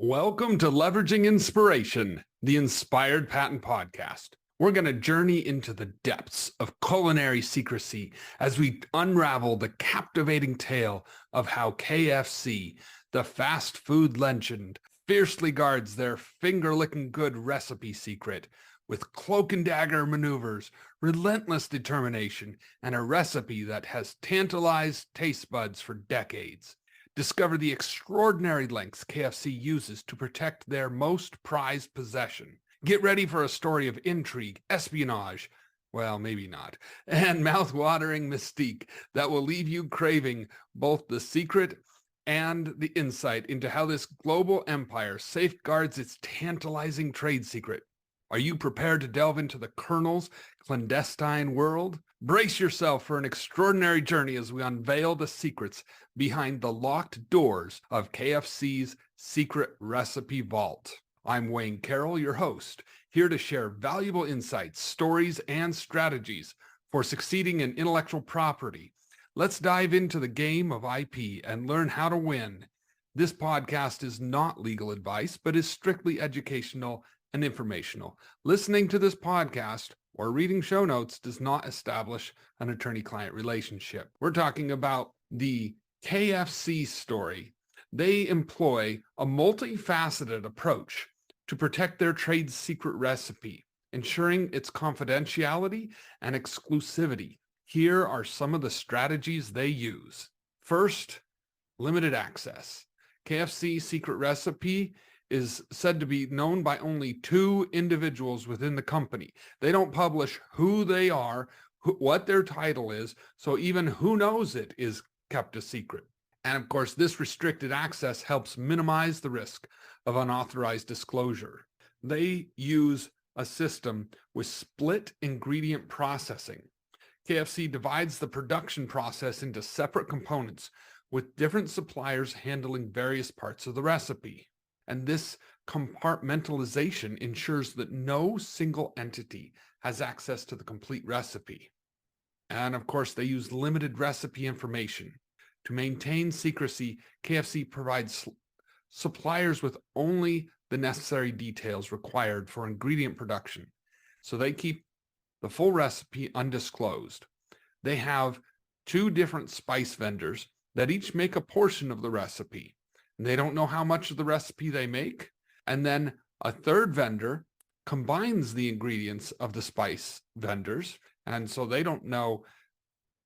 Welcome to Leveraging Inspiration, the Inspired Patent Podcast. We're going to journey into the depths of culinary secrecy as we unravel the captivating tale of how KFC, the fast food legend, fiercely guards their finger-licking good recipe secret with cloak and dagger maneuvers, relentless determination, and a recipe that has tantalized taste buds for decades. Discover the extraordinary lengths KFC uses to protect their most prized possession. Get ready for a story of intrigue, espionage, well, maybe not, and mouth-watering mystique that will leave you craving both the secret and the insight into how this global empire safeguards its tantalizing trade secret. Are you prepared to delve into the Colonel's clandestine world? Brace yourself for an extraordinary journey as we unveil the secrets behind the locked doors of KFC's secret recipe vault. I'm Wayne Carroll, your host, here to share valuable insights, stories, and strategies for succeeding in intellectual property. Let's dive into the game of IP and learn how to win. This podcast is not legal advice, but is strictly educational and informational. Listening to this podcast or reading show notes does not establish an attorney-client relationship. We're talking about the KFC story. They employ a multifaceted approach to protect their trade secret recipe, ensuring its confidentiality and exclusivity. Here are some of the strategies they use. First, limited access. KFC secret recipe is said to be known by only 2 individuals within the company. They don't publish who they are, what their title is, so even who knows it is kept a secret. And of course, this restricted access helps minimize the risk of unauthorized disclosure. They use a system with split ingredient processing. KFC divides the production process into separate components with different suppliers handling various parts of the recipe. And this compartmentalization ensures that no single entity has access to the complete recipe. And of course, they use limited recipe information. To maintain secrecy, KFC provides suppliers with only the necessary details required for ingredient production. So they keep the full recipe undisclosed. They have 2 different spice vendors that each make a portion of the recipe. They don't know how much of the recipe they make. And then a third vendor combines the ingredients of the spice vendors. And so they don't know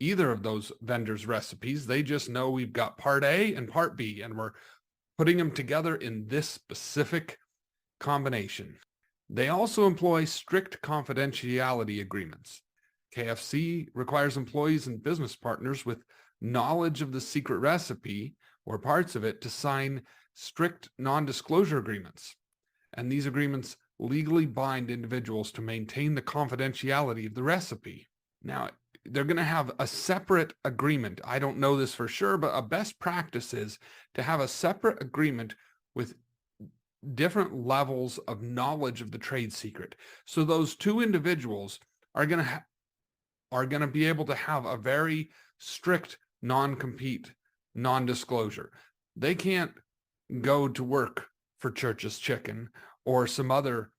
either of those vendors' recipes. They just know we've got part A and part B, and we're putting them together in this specific combination. They also employ strict confidentiality agreements. KFC requires employees and business partners with knowledge of the secret recipe or parts of it to sign strict non-disclosure agreements. And these agreements legally bind individuals to maintain the confidentiality of the recipe. Now, they're going to have a separate agreement. I don't know this for sure, but a best practice is to have a separate agreement with different levels of knowledge of the trade secret. So those 2 individuals are going to be able to have a very strict non-compete, non-disclosure. They can't go to work for Church's Chicken or some other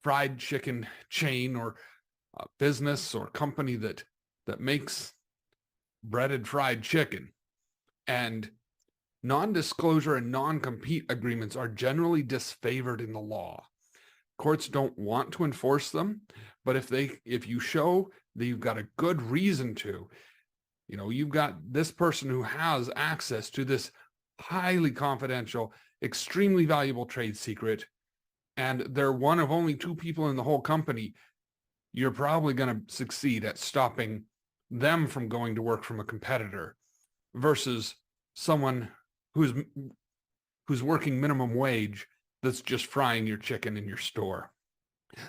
fried chicken chain or business or company that makes breaded fried chicken. And non-disclosure and non-compete agreements are generally disfavored in the law. Courts don't want to enforce them, but if you show that you've got a good reason to, you've got this person who has access to this highly confidential, extremely valuable trade secret, and they're one of only 2 people in the whole company, you're probably going to succeed at stopping them from going to work from a competitor versus someone who's working minimum wage that's just frying your chicken in your store.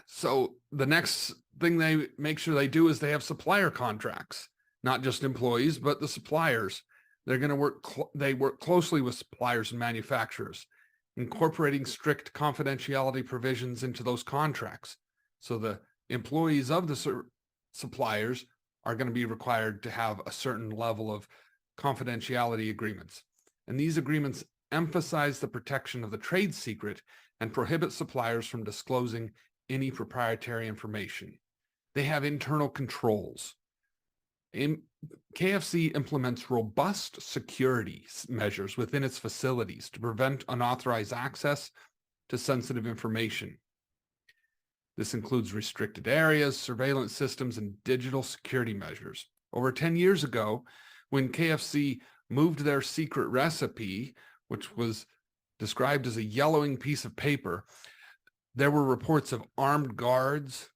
So the next thing they make sure they do is they have supplier contracts. Not just employees, but the suppliers. They're going to work closely with suppliers and manufacturers, incorporating strict confidentiality provisions into those contracts. So the employees of the suppliers are going to be required to have a certain level of confidentiality agreements. And these agreements emphasize the protection of the trade secret and prohibit suppliers from disclosing any proprietary information. They have internal controls. KFC implements robust security measures within its facilities to prevent unauthorized access to sensitive information. This includes restricted areas, surveillance systems, and digital security measures. Over 10 years ago, when KFC moved their secret recipe, which was described as a yellowing piece of paper, there were reports of armed guards,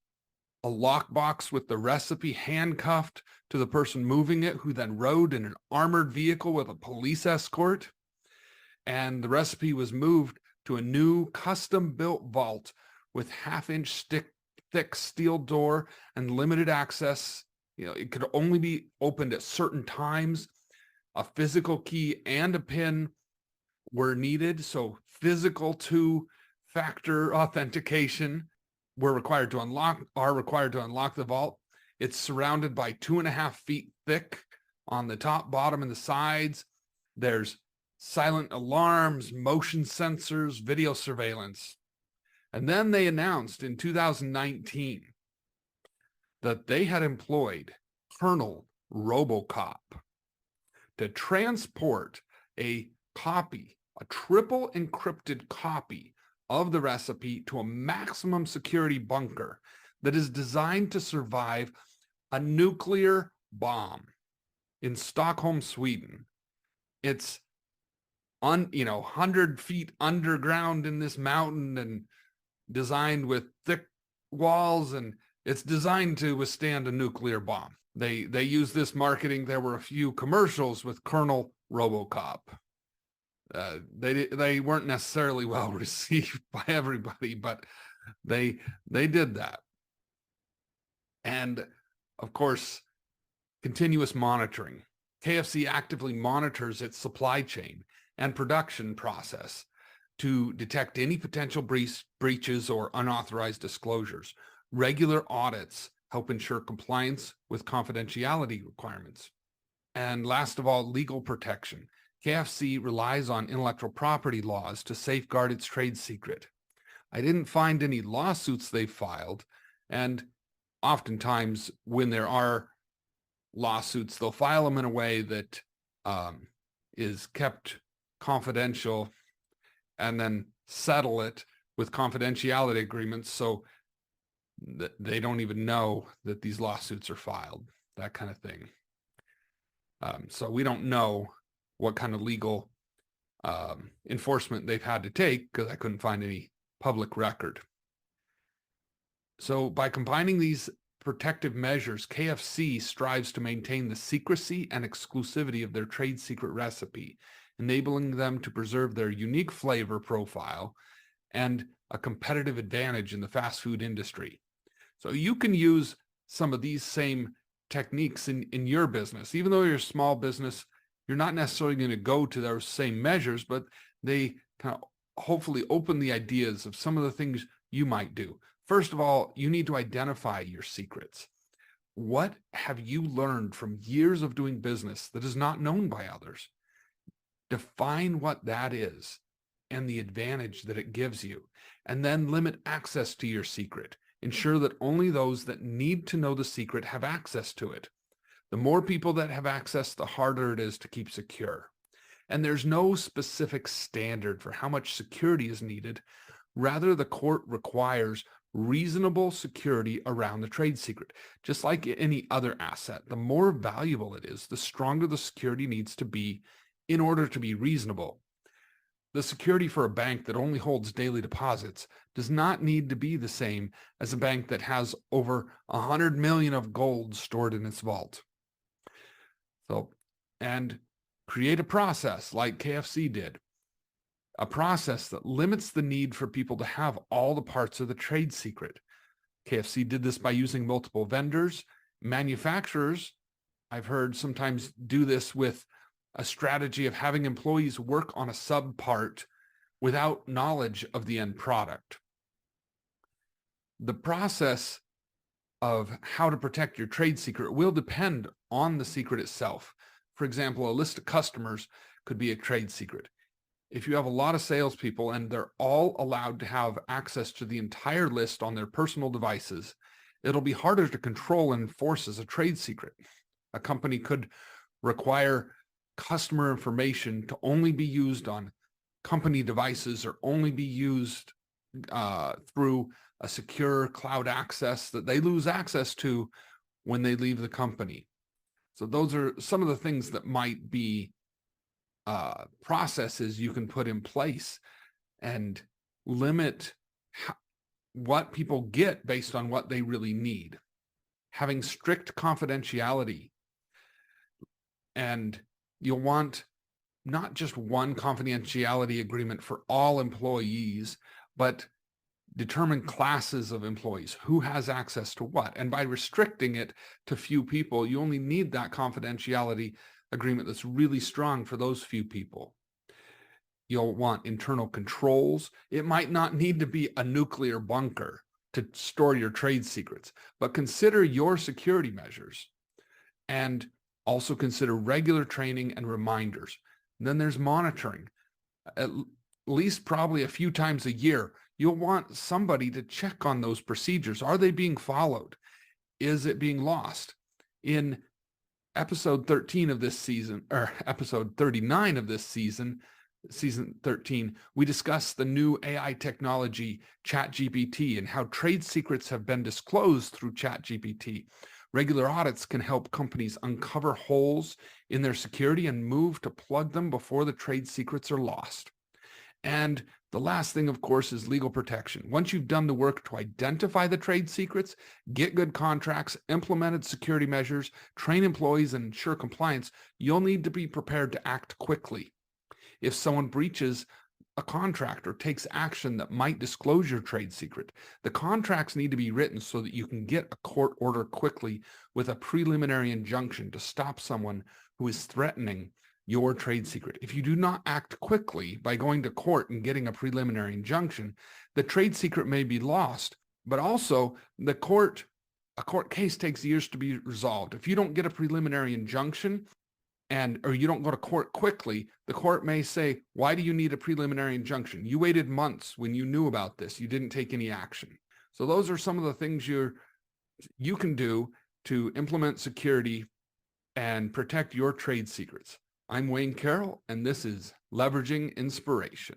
a lockbox with the recipe handcuffed to the person moving it, who then rode in an armored vehicle with a police escort. And the recipe was moved to a new custom-built vault with half-inch thick steel door and limited access. It could only be opened at certain times. A physical key and a PIN were needed, so physical two-factor authentication are required to unlock the vault. It's surrounded by 2.5 feet thick on the top, bottom, and the sides. There's silent alarms, motion sensors, video surveillance. And then they announced in 2019 that they had employed Colonel RoboCop to transport a triple encrypted copy of the recipe to a maximum security bunker that is designed to survive a nuclear bomb in Stockholm, Sweden. It's 100 feet underground in this mountain and designed with thick walls, and it's designed to withstand a nuclear bomb. They use this marketing. There were a few commercials with Colonel RoboCop. They weren't necessarily well received by everybody, but they did that. And of course, continuous monitoring. KFC actively monitors its supply chain and production process to detect any potential breaches or unauthorized disclosures. Regular audits help ensure compliance with confidentiality requirements. And last of all, legal protection. KFC relies on intellectual property laws to safeguard its trade secret. I didn't find any lawsuits they filed, and oftentimes when there are lawsuits, they'll file them in a way that is kept confidential and then settle it with confidentiality agreements so that they don't even know that these lawsuits are filed, that kind of thing. So we don't know what kind of legal enforcement they've had to take, because I couldn't find any public record. So by combining these protective measures, KFC strives to maintain the secrecy and exclusivity of their trade secret recipe, enabling them to preserve their unique flavor profile and a competitive advantage in the fast food industry. So you can use some of these same techniques in your business. Even though you're a small business, you're not necessarily going to go to those same measures, but they kind of hopefully open the ideas of some of the things you might do. First of all, you need to identify your secrets. What have you learned from years of doing business that is not known by others? Define what that is and the advantage that it gives you, and then limit access to your secret. Ensure that only those that need to know the secret have access to it. The more people that have access, the harder it is to keep secure. And there's no specific standard for how much security is needed. Rather, the court requires reasonable security around the trade secret. Just like any other asset, the more valuable it is, the stronger the security needs to be in order to be reasonable. The security for a bank that only holds daily deposits does not need to be the same as a bank that has over 100 million of gold stored in its vault. So, and create a process like KFC did, a process that limits the need for people to have all the parts of the trade secret. KFC did this by using multiple vendors. Manufacturers, I've heard, sometimes do this with a strategy of having employees work on a sub-part without knowledge of the end product. The process of how to protect your trade secret will depend on the secret itself. For example, a list of customers could be a trade secret. If you have a lot of salespeople and they're all allowed to have access to the entire list on their personal devices, it'll be harder to control and enforce as a trade secret. A company could require customer information to only be used on company devices or only be used through a secure cloud access that they lose access to when they leave the company. So those are some of the things that might be processes you can put in place and limit what people get based on what they really need. Having strict confidentiality, and you'll want not just one confidentiality agreement for all employees, but determine classes of employees, who has access to what. And by restricting it to few people, you only need that confidentiality agreement that's really strong for those few people. You'll want internal controls. It might not need to be a nuclear bunker to store your trade secrets, but consider your security measures and also consider regular training and reminders. And then there's monitoring. At least probably a few times a year, you'll want somebody to check on those procedures. Are they being followed? Is it being lost? In episode 13 of this season, or episode 39 of this season, season 13, we discussed the new AI technology, ChatGPT, and how trade secrets have been disclosed through ChatGPT. Regular audits can help companies uncover holes in their security and move to plug them before the trade secrets are lost. And the last thing, of course, is legal protection. Once you've done the work to identify the trade secrets, get good contracts, implemented security measures, train employees, and ensure compliance, you'll need to be prepared to act quickly. If someone breaches a contract or takes action that might disclose your trade secret, the contracts need to be written so that you can get a court order quickly with a preliminary injunction to stop someone who is threatening your trade secret. If you do not act quickly by going to court and getting a preliminary injunction, the trade secret may be lost, but also a court case takes years to be resolved. If you don't get a preliminary injunction or you don't go to court quickly, the court may say, why do you need a preliminary injunction? You waited months when you knew about this. You didn't take any action. So those are some of the things you can do to implement security and protect your trade secrets. I'm Wayne Carroll, and this is Leveraging Inspiration.